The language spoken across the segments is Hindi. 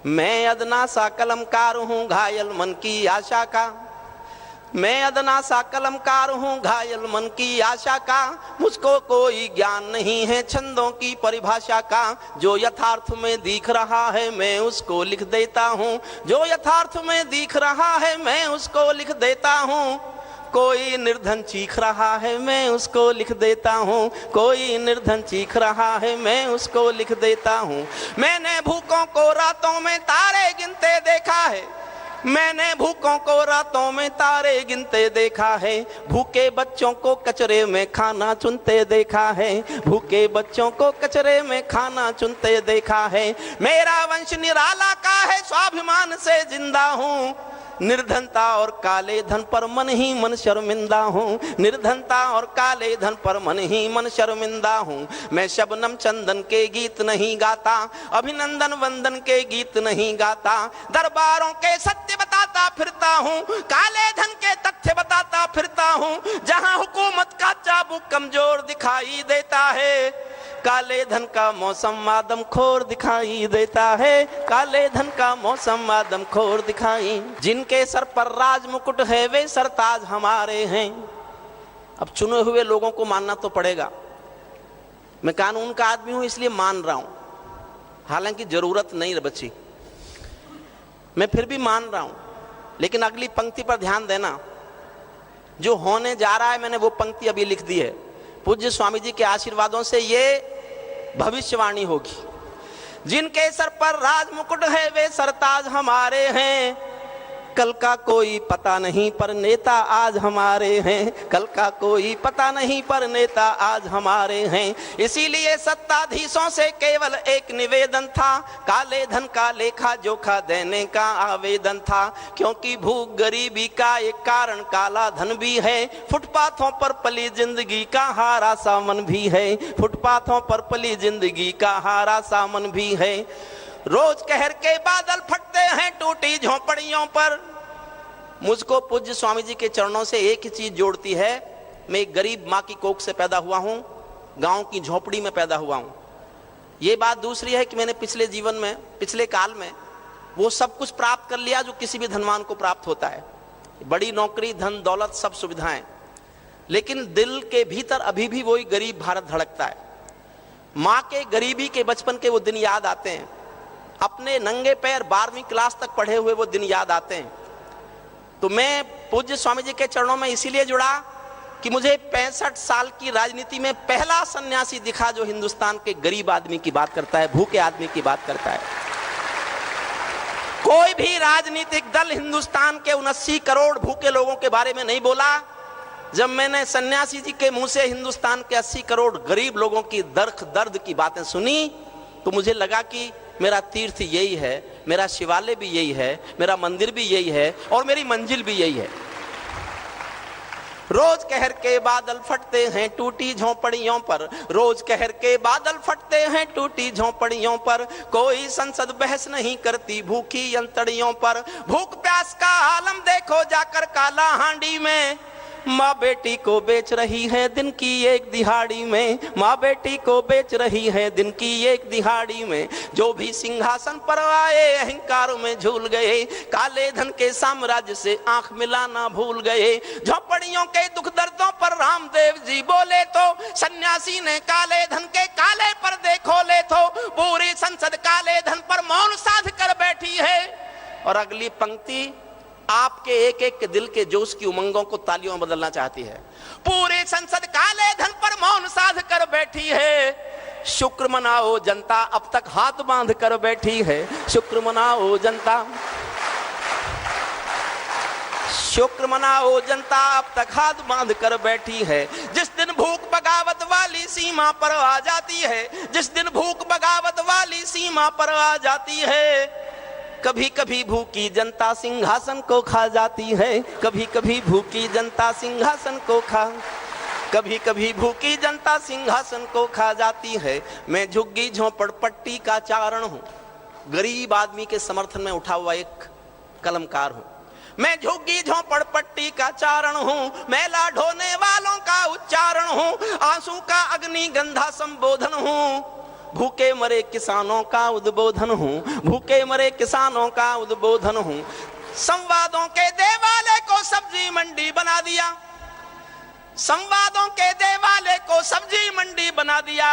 मैं अदना सा कलमकार हूँ घायल मन की आशा का, मैं अदना सा कलमकार हूँ घायल मन की आशा का, मुझको कोई ज्ञान नहीं है छंदों की परिभाषा का। जो यथार्थ में दिख रहा है मैं उसको लिख देता हूँ, जो यथार्थ में दिख रहा है मैं उसको लिख देता हूँ। कोई निर्धन चीख रहा है मैं उसको लिख देता हूँ, कोई निर्धन चीख रहा है मैं उसको लिख देता हूँ। मैंने भूखों को रातों में तारे गिनते देखा है, मैंने भूखों को रातों में तारे गिनते देखा है। भूखे बच्चों को कचरे में खाना चुनते देखा है, भूखे बच्चों को कचरे में खाना चुनते देखा है। मेरा वंश निराला का है स्वाभिमान से जिंदा हूँ, निर्धनता और काले धन पर मन ही मन शर्मिंदा हूँ, निर्धनता और काले धन पर मन ही मन शर्मिंदा हूँ। मैं शबनम चंदन के गीत नहीं गाता, अभिनंदन वंदन के गीत नहीं गाता, दरबारों के सत्य बताता फिरता हूँ, काले धन के तथ्य बताता फिरता हूँ। जहाँ हुकूमत का चाबुक कमजोर दिखाई देता है, काले धन का मौसम आदम खोर दिखाई देता है, काले धन का मौसम आदम खोर दिखाई। जिनके सर पर राज मुकुट है वे सरताज हमारे हैं। अब चुने हुए लोगों को मानना तो पड़ेगा, मैं कानून का आदमी हूं इसलिए मान रहा हूं, हालांकि जरूरत नहीं बची, मैं फिर भी मान रहा हूं। लेकिन अगली पंक्ति पर ध्यान देना, जो होने जा रहा है मैंने वो पंक्ति अभी लिख दी है। पूज्य स्वामी जी के आशीर्वादों से ये भविष्यवाणी होगी। जिनके सर पर राज मुकुट है वे सरताज हमारे हैं, कल का कोई पता नहीं पर नेता आज हमारे हैं, कल का कोई पता नहीं पर नेता आज हमारे हैं। इसीलिए सत्ताधीशों से केवल एक निवेदन था, काले धन का लेखा जोखा देने का आवेदन था। क्योंकि भूख गरीबी का एक कारण काला धन भी है, फुटपाथों पर पली जिंदगी का हारा सामन भी है, फुटपाथों पर पली जिंदगी का हारा सामन भी है। रोज कहर के बादल फटते हैं टूटी झोपड़ियों पर। मुझको पूज्य स्वामी जी के चरणों से एक ही चीज जोड़ती है, मैं एक गरीब माँ की कोख से पैदा हुआ हूँ, गांव की झोपड़ी में पैदा हुआ हूँ। ये बात दूसरी है कि मैंने पिछले जीवन में, पिछले काल में वो सब कुछ प्राप्त कर लिया जो किसी भी धनवान को प्राप्त होता है, बड़ी नौकरी, धन दौलत, सब सुविधाएं, लेकिन दिल के भीतर अभी भी वही गरीब भारत धड़कता है। माँ के गरीबी के बचपन के वो दिन याद आते हैं, अपने नंगे पैर 12वीं क्लास तक पढ़े हुए वो दिन याद आते हैं। तो मैं पूज्य स्वामी जी के चरणों में इसीलिए जुड़ा कि मुझे 65 साल की राजनीति में पहला सन्यासी दिखा जो हिंदुस्तान के गरीब आदमी की बात करता है, भूखे आदमी की बात करता है। कोई भी राजनीतिक दल हिंदुस्तान के 79 करोड़ भूखे लोगों के बारे में नहीं बोला। जब मैंने सन्यासी जी के मुंह से हिंदुस्तान के 80 करोड़ गरीब लोगों की दर्द की बातें सुनी तो मुझे लगा कि मेरा तीर्थ यही है, मेरा शिवालय भी यही है, मेरा मंदिर भी यही है और मेरी मंजिल भी यही है। रोज कहर के बादल फटते हैं टूटी झोपड़ियों पर, रोज कहर के बादल फटते हैं टूटी झोपड़ियों पर। कोई संसद बहस नहीं करती भूखी अंतड़ियों पर। भूख प्यास का आलम देखो जाकर काला हांडी में, माँ बेटी को बेच रही है दिन की एक दिहाड़ी में, माँ बेटी को बेच रही है दिन की एक दिहाड़ी में। जो भी सिंहासन पर आए अहंकार में झूल गए, काले धन के साम्राज्य से आंख मिलाना भूल गए। झोपड़ियों के दुख दर्दों पर रामदेव जी बोले तो सन्यासी ने काले धन के काले पर्दे खोले तो पूरी संसद काले धन पर मौन साध कर बैठी है। और अगली पंक्ति आपके एक एक के दिल के जोश की उमंगों को तालियों में बदलना चाहती है। पूरी संसद काले धन पर मौन साध कर बैठी है, शुक्र मनाओ जनता अब तक हाथ बांध कर बैठी है, शुक्र मनाओ जनता, शुक्र मनाओ जनता अब तक हाथ बांध कर बैठी है। जिस दिन भूख बगावत वाली सीमा पर आ जाती है, जिस दिन भूख बगावत वाली सीमा पर आ जाती है, कभी कभी भूखी जनता सिंहासन को खा जाती है, कभी कभी भूखी जनता सिंहासन को कभी कभी भूखी जनता सिंहासन को खा जाती है। मैं झुग्गी झोपड़पट्टी का चारण हूँ, गरीब आदमी के समर्थन में उठा हुआ एक कलमकार हूँ। मैं झुग्गी झोपड़पट्टी का चारण हूँ, मैला ढोने वालों का उच्चारण हूँ, आंसू का अग्नि गंधा संबोधन हूँ। भूखे मरे किसानों का उद्बोधन हूँ, भूखे मरे किसानों का उद्बोधन हूँ। संवादों के देवालय को सब्जी मंडी बना दिया, संवादों के देवालय को सब्जी मंडी बना दिया।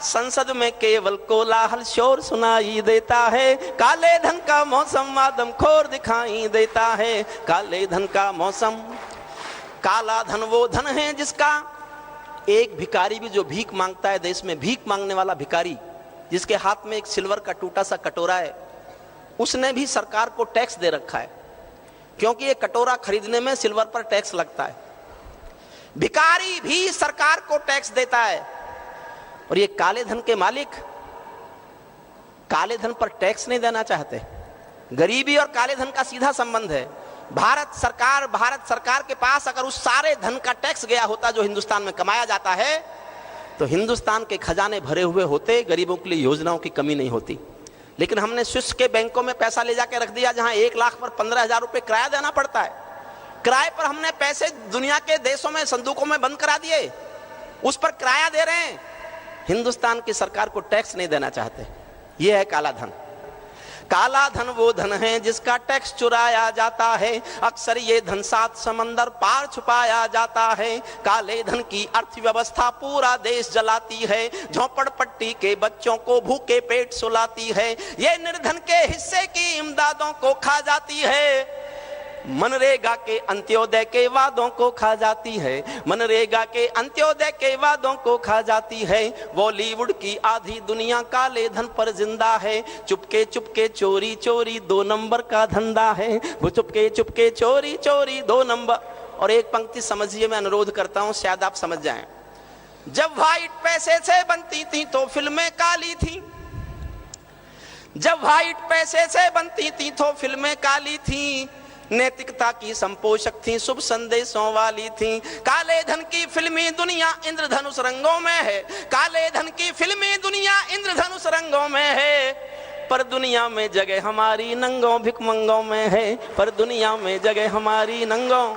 संसद में केवल कोलाहल शोर सुनाई देता है, काले धन का मौसम आदमखोर दिखाई देता है, काले धन का मौसम। काला धन वो धन है जिसका एक भिखारी भी जो भीख मांगता है देश में, भीख मांगने वाला भिखारी जिसके हाथ में एक सिल्वर का टूटा सा कटोरा है, उसने भी सरकार को टैक्स दे रखा है, क्योंकि ये कटोरा खरीदने में सिल्वर पर टैक्स लगता है। भिखारी भी सरकार को टैक्स देता है। और ये काले धन के मालिक काले धन पर टैक्स नहीं देना चाहते। गरीबी और काले धन का सीधा संबंध है। भारत सरकार के पास अगर उस सारे धन का टैक्स गया होता जो हिंदुस्तान में कमाया जाता है, तो हिंदुस्तान के खजाने भरे हुए होते, गरीबों के लिए योजनाओं की कमी नहीं होती। लेकिन हमने स्विस के बैंकों में पैसा ले जाके रख दिया, जहां 1 लाख पर 15,000 रुपए किराया देना पड़ता है। किराए पर हमने पैसे दुनिया के देशों में संदूकों में बंद करा दिए, उस पर किराया दे रहे हैं। हिंदुस्तान की सरकार को टैक्स नहीं देना चाहते। यह है काला धन। काला धन वो धन है जिसका टैक्स चुराया जाता है, अक्सर ये धन 7 समंदर पार छुपाया जाता है। काले धन की अर्थव्यवस्था पूरा देश जलाती है, झोपड़पट्टी के बच्चों को भूखे पेट सुलाती है। ये निर्धन के हिस्से की इमदादों को खा जाती है, मनरेगा के अंत्योदय के वादों को खा जाती है, मनरेगा के अंत्योदय के वादों को खा जाती है। बॉलीवुड की आधी दुनिया काले धन पर जिंदा है, चुपके चुपके चोरी चोरी 2 नंबर का धंधा है, वो चुपके चुपके चोरी चोरी 2 नंबर। और एक पंक्ति समझिए, मैं अनुरोध करता हूं, शायद आप समझ जाएं। जब व्हाइट पैसे से बनती थी तो फिल्में काली थी, जब व्हाइट पैसे से बनती थी तो फिल्में काली थी, नैतिकता की संपोषक थी, शुभ संदेशों वाली थी। काले धन की फिल्मी दुनिया इंद्रधनुष रंगों में है, काले धन की फिल्मी दुनिया इंद्रधनुष रंगों में है, पर दुनिया में जगह हमारी नंगों भिखमंगों में है, पर दुनिया में जगह हमारी नंगों,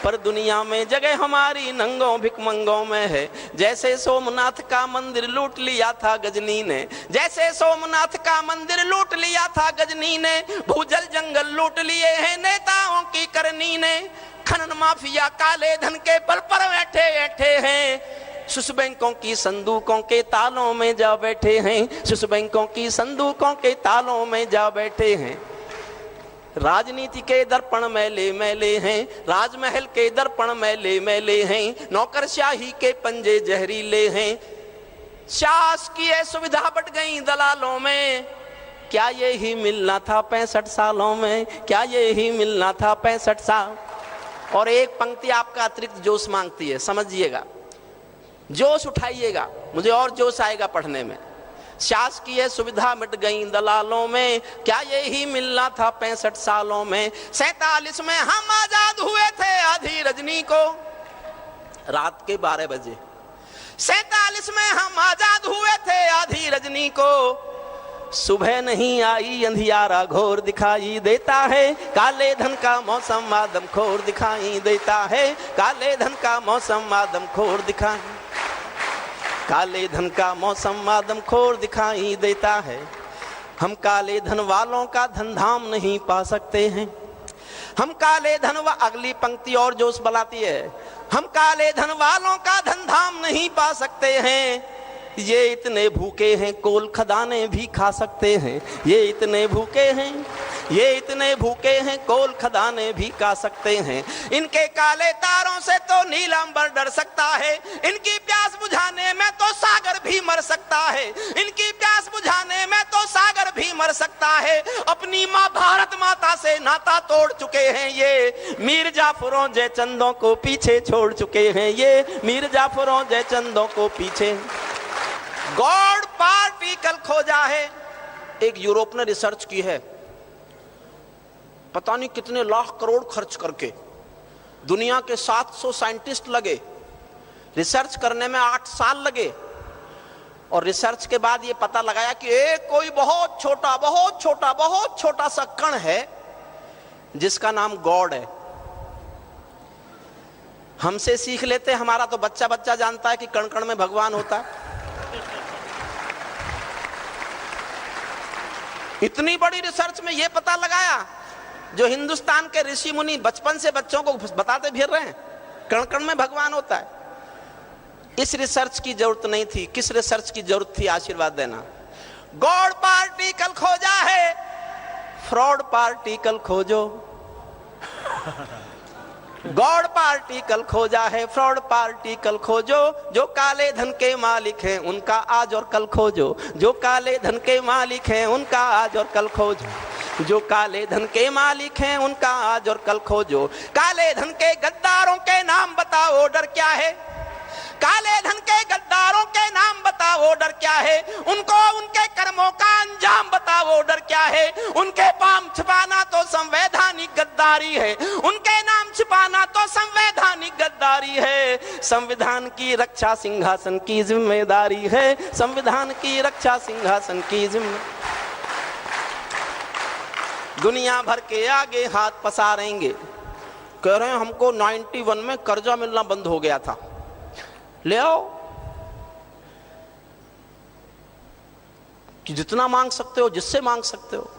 पर दुनिया में जगह हमारी नंगों भिखमंगों में है। जैसे सोमनाथ का मंदिर लूट लिया था गजनी ने, जैसे सोमनाथ का मंदिर लूट लिया था गजनी ने, भूजल जंगल लूट लिए हैं नेताओं की करनी ने। खनन माफिया काले धन के बल पर बैठे बैठे हैं, स्विस बैंकों की संदूकों के तालों में जा बैठे हैं, स्विस बैंकों की संदूकों के तालों में जा बैठे हैं। राजनीति के दर्पण मैले मैले हैं, राजमहल के दर्पण मैले मैले हैं, नौकरशाही के पंजे जहरीले हैं। शासकीय सुविधा बढ़ गई दलालों में, क्या ये ही मिलना था 65 सालों में, क्या ये ही मिलना था 65 साल। और एक पंक्ति आपका अतिरिक्त जोश मांगती है, समझिएगा, जोश उठाइएगा, मुझे और जोश आएगा पढ़ने में। शासकीय सुविधा मिट गई दलालों में, क्या ये ही मिलना था 65 सालों में। 47 में हम आजाद हुए थे आधी रजनी को, रात के 12 बजे। 47 में हम आजाद हुए थे आधी रजनी को, सुबह नहीं आई अंधियारा घोर दिखाई देता है, काले धन का मौसम आदमखोर दिखाई देता है, काले धन का मौसम आदमखोर दिखाई, काले धन का मौसम आदमखोर दिखाई देता है। हम काले धन वालों का धन धाम नहीं पा सकते हैं, हम काले धन अगली पंक्ति और जोश बढ़ाती है, हम काले धन वालों का धन धाम नहीं पा सकते हैं। ये इतने भूखे हैं कोल खदाने भी खा सकते हैं, ये इतने भूखे हैं, ये इतने भूखे हैं कोल खदाने भी खा सकते हैं। इनके काले तारों से तो नीलांबर डर सकता है, इनकी प्यास बुझाने में तो सागर भी मर सकता है, इनकी प्यास बुझाने में तो सागर भी मर सकता है। अपनी माँ भारत माता से नाता तोड़ चुके हैं ये, मीर जाफरों जयचंदों को पीछे छोड़ चुके हैं ये, मीर जाफरों जयचंदों को पीछे। गॉड पार्टिकल खोजा है, एक यूरोप ने रिसर्च की है, पता नहीं कितने लाख करोड़ खर्च करके, दुनिया के 700 साइंटिस्ट लगे, रिसर्च करने में 8 साल लगे, और रिसर्च के बाद ये पता लगाया कि एक कोई बहुत छोटा बहुत छोटा बहुत छोटा सा कण है जिसका नाम गॉड है। हमसे सीख लेते, हमारा तो बच्चा बच्चा जानता है कि कण कण में भगवान होता है। इतनी बड़ी रिसर्च में यह पता लगाया जो हिंदुस्तान के ऋषि मुनि बचपन से बच्चों को बताते फिर रहे हैं, कण कण में भगवान होता है। इस रिसर्च की जरूरत नहीं थी। किस रिसर्च की जरूरत थी? आशीर्वाद देना। गॉड पार्टिकल खोजा है, फ्रॉड पार्टिकल खोजो। गॉड पार्टिकल खोजा है, फ्रॉड पार्टिकल खोजो। जो काले धन के मालिक हैं उनका आज और कल खोजो। जो काले धन के मालिक हैं उनका आज और कल खोजो। जो काले धन के मालिक हैं उनका आज और कल खोजो। काले धन के गद्दारों के नाम बताओ, डर क्या है? काले धन के गद्दारों के नाम बताओ, डर क्या है? उनको उनके कर्मों का अंजाम बताओ, डर क्या है? उनके पाम छिपाना तो संवैधानिक गद्दारी है। उनके नाम छिपाना तो संवैधानिक गद्दारी है। संविधान की रक्षा सिंहासन की जिम्मेदारी है। संविधान की रक्षा सिंहासन की जिम्मेदारी। दुनिया भर के आगे हाथ पसारेंगे। कह रहे हैं हमको 91 में कर्जा मिलना बंद हो गया था, ले आओ कि जितना मांग सकते हो, जिससे मांग सकते हो।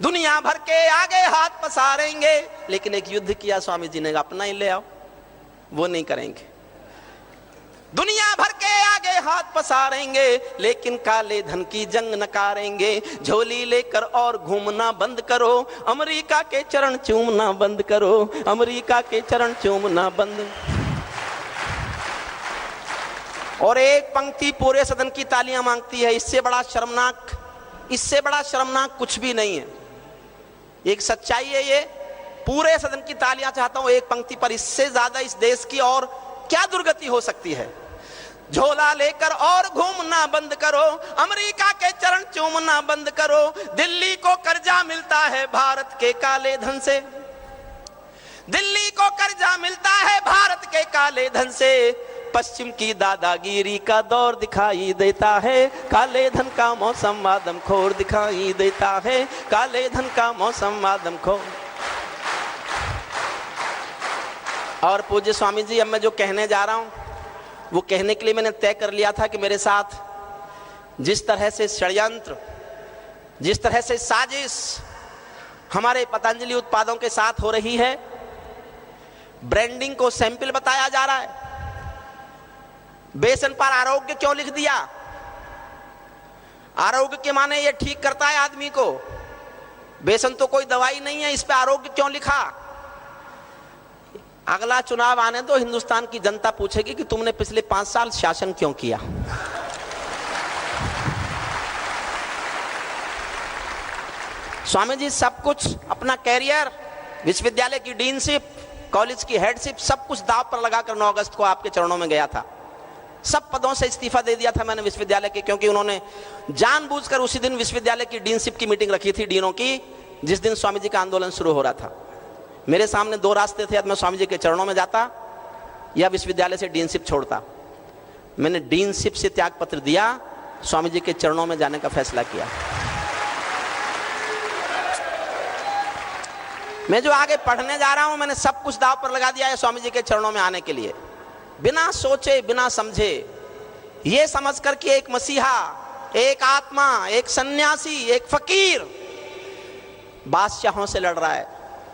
दुनिया भर के आगे हाथ पसारेंगे, लेकिन एक युद्ध किया स्वामी जी ने, अपना ही ले आओ। वो नहीं करेंगे। दुनिया भर के आगे हाथ पसारेंगे, लेकिन काले धन की जंग नकारेंगे। झोली लेकर और घूमना बंद करो, अमेरिका के चरण चूमना बंद करो। अमेरिका के चरण चूमना बंद। और एक पंक्ति पूरे सदन की तालियां मांगती है। इससे बड़ा शर्मनाक कुछ भी नहीं है। एक सच्चाई है ये। पूरे सदन की तालियां चाहता हूं एक पंक्ति पर। इससे ज्यादा इस देश की और क्या दुर्गति हो सकती है? झोला लेकर और घूमना बंद करो, अमेरिका के चरण चूमना बंद करो। दिल्ली को कर्जा मिलता है भारत के काले धन से। दिल्ली को कर्जा मिलता है भारत के काले धन से। पश्चिम की दादागिरी का दौर दिखाई देता है। काले धन का मौसम आदमखोर दिखाई देता है। काले धन का मौसम आदमखोर। और पूज्य स्वामी जी, अब मैं जो कहने जा रहा हूं वो कहने के लिए मैंने तय कर लिया था कि मेरे साथ जिस तरह से षड्यंत्र, जिस तरह से साजिश हमारे पतंजलि उत्पादों के साथ हो रही है, ब्रांडिंग को सैंपल बताया जा रहा है। बेसन पर आरोग्य क्यों लिख दिया? आरोग्य के माने ये ठीक करता है आदमी को। बेसन तो कोई दवाई नहीं है, इस पे आरोग्य क्यों लिखा? अगला चुनाव आने दो, हिंदुस्तान की जनता पूछेगी कि तुमने पिछले 5 साल शासन क्यों किया। स्वामी जी सब कुछ, अपना कैरियर, विश्वविद्यालय की डीनशिप, कॉलेज की हेडशिप, सब कुछ दांव पर लगाकर 9 अगस्त को आपके चरणों में गया था। सब पदों से इस्तीफा दे दिया था मैंने विश्वविद्यालय के, क्योंकि उन्होंने जानबूझकर उसी दिन विश्वविद्यालय की डीनशिप की मीटिंग रखी थी, डीनों की, जिस दिन स्वामी जी का आंदोलन शुरू हो रहा था। मेरे सामने 2 रास्ते थे, मैं स्वामी जी के चरणों में जाता या विश्वविद्यालय से डीनशिप छोड़ता। मैंने डीनशिप से त्याग पत्र दिया, स्वामी जी के चरणों में जाने का फैसला किया। मैं जो आगे पढ़ने जा रहा हूं, मैंने सब कुछ दांव पर लगा दिया है स्वामी जी के चरणों में आने के लिए, बिना सोचे बिना समझे, ये समझकर कि एक मसीहा, एक आत्मा, एक सन्यासी, एक फकीर बादशाहों से लड़ रहा है,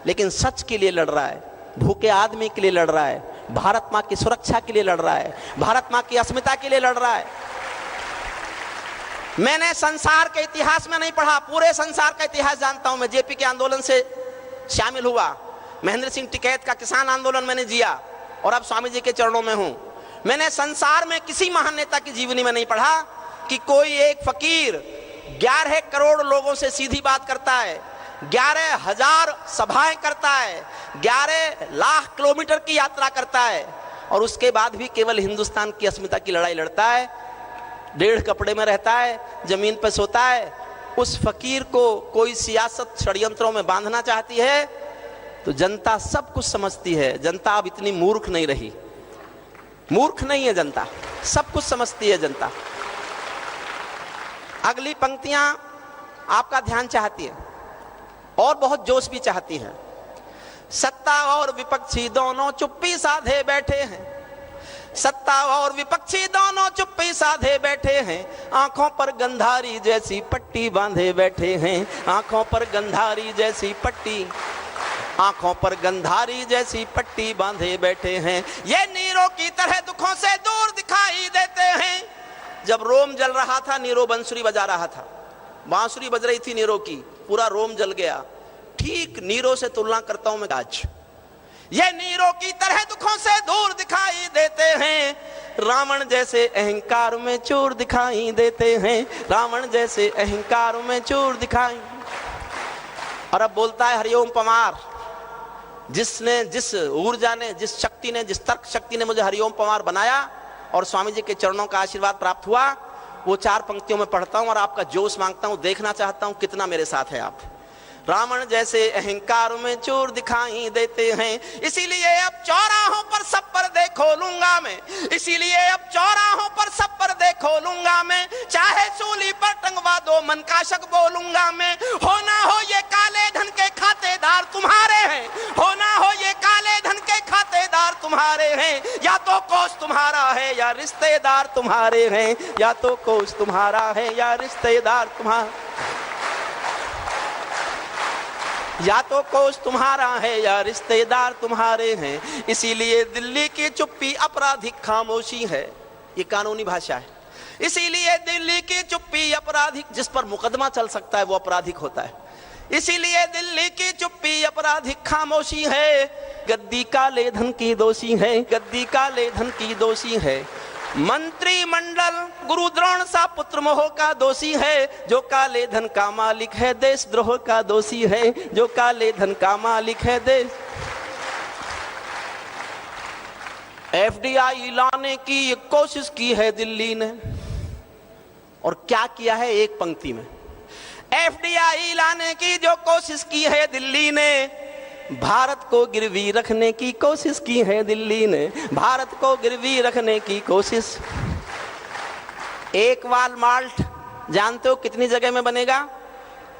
लेकिन सच के लिए लड़ रहा है, भूखे आदमी के लिए लड़ रहा है, भारत मां की सुरक्षा के लिए लड़ रहा है, भारत मां की अस्मिता के लिए लड़ रहा है। मैंने संसार के इतिहास में नहीं पढ़ा, पूरे संसार का इतिहास जानता हूं। मैं जेपी के आंदोलन से शामिल हुआ, महेंद्र सिंह टिकैत का किसान आंदोलन मैंने जिया, और अब स्वामी जी के चरणों में हूं। मैंने संसार में किसी महान नेता की जीवनी में नहीं पढ़ा कि कोई एक फकीर 11 करोड़ लोगों से सीधी बात करता है, 11,000 सभाएं करता है, 11 लाख किलोमीटर की यात्रा करता है, और उसके बाद भी केवल हिंदुस्तान की अस्मिता की लड़ाई लड़ता है, 1.5 कपड़े में रहता है, जमीन पर सोता है। उस फकीर को कोई सियासत षड्यंत्रों में बांधना चाहती है तो जनता सब कुछ समझती है। जनता अब इतनी मूर्ख नहीं रही, मूर्ख नहीं है जनता, सब कुछ समझती है जनता। अगली पंक्तियां आपका ध्यान चाहती है और बहुत जोश भी चाहती हैं। सत्ता और विपक्षी दोनों चुप्पी साधे बैठे हैं, सत्ता और विपक्षी दोनों चुप्पी साधे बैठे हैं, आंखों पर गंधारी जैसी पट्टी बांधे बैठे हैं, आंखों पर गंधारी जैसी पट्टी, आंखों पर गंधारी जैसी पट्टी बांधे बैठे हैं। ये नीरो की तरह दुखों से दूर दिखाई देते हैं। जब रोम जल रहा था, नीरो बांसुरी बजा रहा था, बांसुरी बज रही थी नीरो की, पूरा रोम जल गया। ठीक नीरो से तुलना करता हूं मैं आज। ये नीरो की तरह दुखों से दूर दिखाई देते हैं, रावण जैसे अहंकार में चूर दिखाई देते हैं, रावण जैसे अहंकार में चूर दिखाई। और अब बोलता है हरिओम पवार, जिसने, जिस ऊर्जा ने, जिस शक्ति ने, जिस तर्क शक्ति ने मुझे हरिओम पवार बनाया और स्वामी जी के चरणों का आशीर्वाद प्राप्त हुआ, वो 4 पंक्तियों में पढ़ता हूं और आपका जोश मांगता हूं, देखना चाहता हूं कितना मेरे साथ है आप। रावण जैसे अहंकार में चोर दिखाई देते हैं, इसीलिए अब चौराहों पर सब पर्दे खोलूंगा मैं, इसीलिए अब चौराहों पर सब पर्दे खोलूंगा मैं, चाहे सूली पर टंगवा दो मन का शक बोलूंगा मैं। हो ना हो ये काले धन के खातेदार तुम्हारे हैं, हो ना हो ये काले धन के खातेदार तुम्हारे हैं, या तो कोष तुम्हारा है या रिश्तेदार तुम्हारे हैं, या तो कोष तुम्हारा है या रिश्तेदार तुम्हारा, या तो कोष तुम्हारा है या रिश्तेदार तुम्हारे हैं। इसीलिए दिल्ली की चुप्पी आपराधिक खामोशी है, ये कानूनी भाषा है। इसीलिए दिल्ली की चुप्पी आपराधिक, जिस पर मुकदमा चल सकता है वो आपराधिक होता है। इसीलिए दिल्ली की चुप्पी आपराधिक खामोशी है, गद्दी काले धन की दोषी है, गद्दी काले धन की दोषी है। मंत्रिमंडल गुरु द्रोण सा पुत्र मोह का दोषी है, जो काले धन का मालिक है देशद्रोह का दोषी है, जो काले धन का मालिक है देश। एफडीआई लाने की कोशिश की है दिल्ली ने, और क्या किया है एक पंक्ति में, एफडीआई लाने की जो कोशिश की है दिल्ली ने, भारत को गिरवी रखने की कोशिश की है दिल्ली ने, भारत को गिरवी रखने की कोशिश। एक वालमार्ट जानते हो कितनी जगह में बनेगा?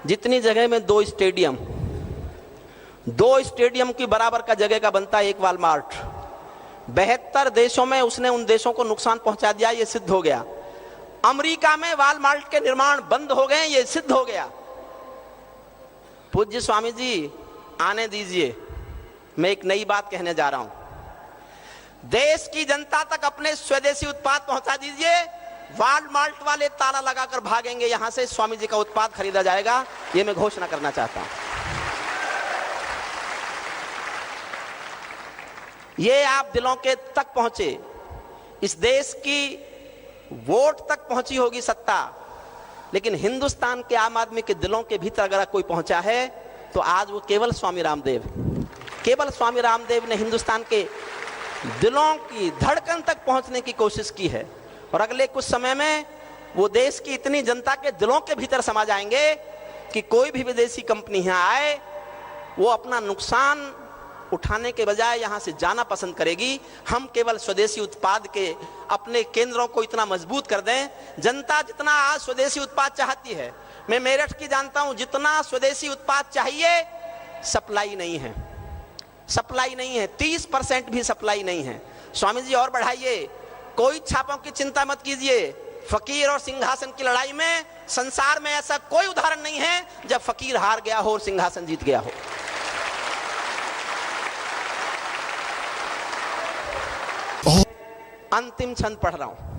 जितनी जगह में 2 स्टेडियम, 2 स्टेडियम की बराबर का जगह का बनता है एक वालमार्ट। 72 देशों में उसने उन देशों को नुकसान पहुंचा दिया, ये सिद्ध हो गया। अमेरिका में वालमार्ट के निर्माण बंद हो गए, ये सिद्ध हो गया। पूज्य स्वामी जी आने दीजिए, मैं एक नई बात कहने जा रहा हूं। देश की जनता तक अपने स्वदेशी उत्पाद पहुंचा दीजिए, वालमार्ट वाले ताला लगाकर भागेंगे यहां से, स्वामी जी का उत्पाद खरीदा जाएगा, ये मैं घोषणा करना चाहता हूं। ये आप दिलों के तक पहुंचे, इस देश की वोट तक पहुंची होगी सत्ता, लेकिन हिंदुस्तान के आम आदमी के दिलों के भीतर अगर कोई पहुंचा है तो आज वो केवल स्वामी रामदेव, केवल स्वामी रामदेव ने हिंदुस्तान के दिलों की धड़कन तक पहुंचने की कोशिश की है। और अगले कुछ समय में वो देश की इतनी जनता के दिलों के भीतर समा जाएंगे कि कोई भी विदेशी कंपनी यहाँ आए, वो अपना नुकसान उठाने के बजाय यहाँ से जाना पसंद करेगी। हम केवल स्वदेशी उत्पाद के अपने केंद्रों को इतना मजबूत कर दें। जनता जितना आज स्वदेशी उत्पाद चाहती है, मैं मेरठ की जानता हूं, जितना स्वदेशी उत्पाद चाहिए सप्लाई नहीं है, सप्लाई नहीं है, 30% भी सप्लाई नहीं है। स्वामी जी और बढ़ाइए, कोई छापों की चिंता मत कीजिए। फकीर और सिंहासन की लड़ाई में संसार में ऐसा कोई उदाहरण नहीं है जब फकीर हार गया हो और सिंहासन जीत गया हो। अंतिम छंद पढ़ रहा हूं।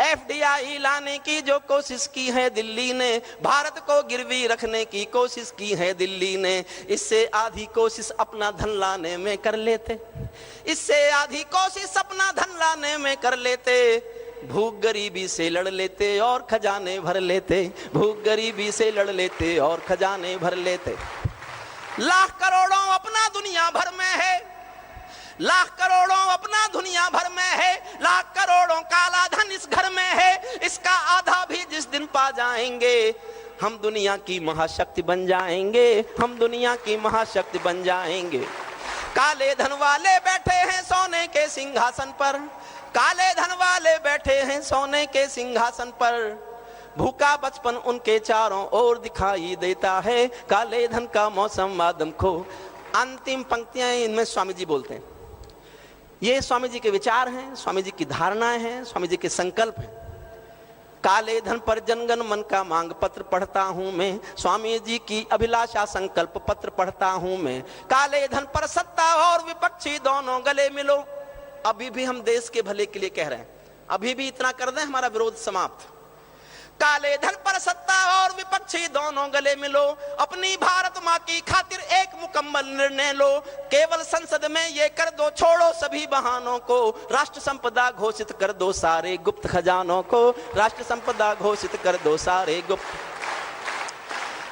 एफडीआई लाने की जो कोशिश की है दिल्ली ने, भारत को गिरवी रखने की कोशिश की है दिल्ली ने, इससे आधी कोशिश अपना धन लाने में कर लेते, इससे आधी कोशिश अपना धन लाने में कर लेते, भूख गरीबी से लड़ लेते और खजाने भर लेते, भूख गरीबी से लड़ लेते और खजाने भर लेते। लाख करोड़ों अपना दुनिया भर में है, लाख करोड़ों अपना दुनिया भर में है, लाख करोड़ों काला धन इस घर में है, इसका आधा भी जिस दिन पा जाएंगे हम दुनिया की महाशक्ति बन जाएंगे, हम दुनिया की महाशक्ति बन जाएंगे। काले धन वाले बैठे हैं सोने के सिंहासन पर, काले धन वाले बैठे हैं सोने के सिंहासन पर, भूखा बचपन उनके चारों ओर दिखाई देता है, काले धन का मौसम आदम खो। अंतिम पंक्तियां इनमें स्वामी जी बोलते हैं, ये स्वामी जी के विचार हैं, स्वामी जी की धारणाएं हैं, स्वामी जी के संकल्प हैं। काले धन पर जनगण मन का मांग पत्र पढ़ता हूं मैं, स्वामी जी की अभिलाषा संकल्प पत्र पढ़ता हूं मैं। काले धन पर सत्ता और विपक्षी दोनों गले मिलो। अभी भी हम देश के भले के लिए कह रहे हैं, अभी भी इतना कर दें हमारा विरोध समाप्त। काले धन पर सत्ता और विपक्षी दोनों गले मिलो, अपनी भारत माँ की खातिर एक मुकम्मल निर्णय लो। केवल संसद में ये कर दो, छोड़ो सभी बहानों को, राष्ट्र संपदा घोषित कर दो सारे गुप्त खजानों को, राष्ट्र संपदा घोषित कर दो सारे गुप्त।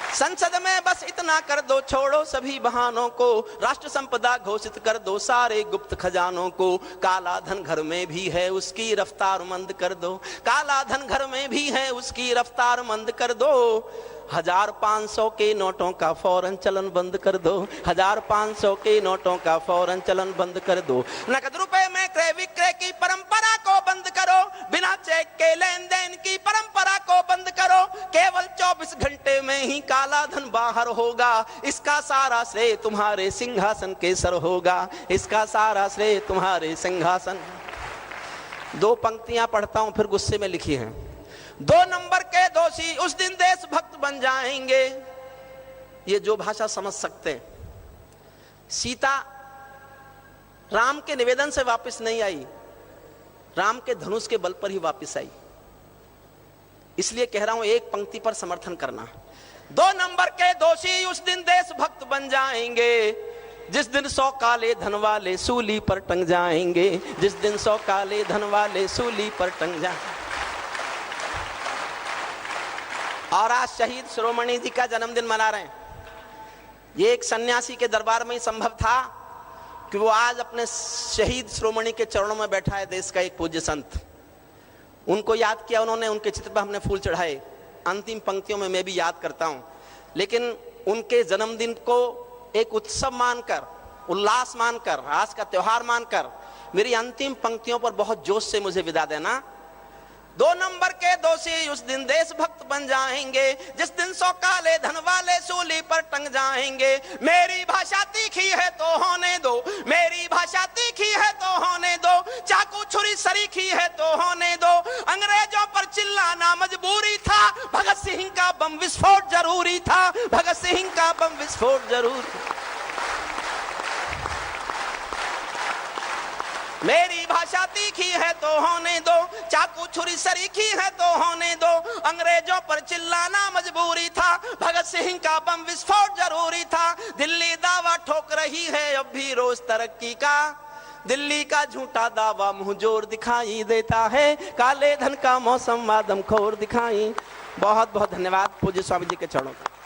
संसद में बस इतना कर दो, छोड़ो सभी बहानों को, राष्ट्र संपदा घोषित कर दो सारे गुप्त खजानों को। काला धन घर में भी है, उसकी रफ्तार मंद कर दो, काला धन घर में भी है, उसकी रफ्तार मंद कर दो। 1500 के नोटों का फौरन चलन बंद कर दो, 1500 के नोटों का फौरन चलन बंद कर दो। नकद रुपए में क्रय विक्रय की परंपरा को बंद करो, बिना चेक के लेन देन की परंपरा को बंद करो। केवल 24 घंटे में ही काला धन बाहर होगा, इसका सारा श्रेय तुम्हारे सिंहासन के सर होगा, इसका सारा श्रेय तुम्हारे सिंहासन। 2 पंक्तियां पढ़ता हूं, फिर गुस्से में लिखी हैं। 2 नंबर के दोषी उस दिन देशभक्त बन जाएंगे। ये जो भाषा समझ सकते हैं, सीता राम के निवेदन से वापस नहीं आई, राम के धनुष के बल पर ही वापस आई। इसलिए कह रहा हूं एक पंक्ति पर समर्थन करना। 2 नंबर के दोषी उस दिन देशभक्त बन जाएंगे, जिस दिन 100 काले धन वाले सूली पर टंग जाएंगे, जिस दिन 100 काले धन वाले सूली पर टंग जाएंगे। और आज शहीद शिरोमणि जी का जन्मदिन मना रहे हैं। ये एक सन्यासी के दरबार में ही संभव था कि वो आज अपने शहीद शिरोमणि के चरणों में बैठा है, देश का एक पूज्य संत। उनको याद किया उन्होंने, उनके चित्र पर हमने फूल चढ़ाए। अंतिम पंक्तियों में मैं भी याद करता हूं, लेकिन उनके जन्मदिन को एक उत्सव मानकर, उल्लास मानकर, आज का त्योहार मानकर मेरी अंतिम पंक्तियों पर बहुत जोश से मुझे विदा देना। 2 नंबर के दोषी उस दिन देशभक्त बन जाएंगे, जिस दिन 100 काले धन वाले सूली पर टंग जाएंगे। मेरी भाषा तीखी है तो होने दो, मेरी भाषा तीखी है तो होने दो, चाकू छुरी सरीखी है तो होने दो। अंग्रेजों पर चिल्लाना मजबूरी था, भगत सिंह का बम विस्फोट जरूरी था, भगत सिंह का बम विस्फोट जरूरी। मेरी भाषा तीखी है तो होने दो, चाकू छुरी सरीखी है तो होने दो। अंग्रेजों पर चिल्लाना मजबूरी था, भगत सिंह का बम विस्फोट जरूरी था। दिल्ली दावा ठोक रही है अब भी रोज तरक्की का, दिल्ली का झूठा दावा मुंह जोर दिखाई देता है, काले धन का मौसम आदमखोर दिखाई। बहुत बहुत धन्यवाद पूज्य स्वामी जी के चरणों का।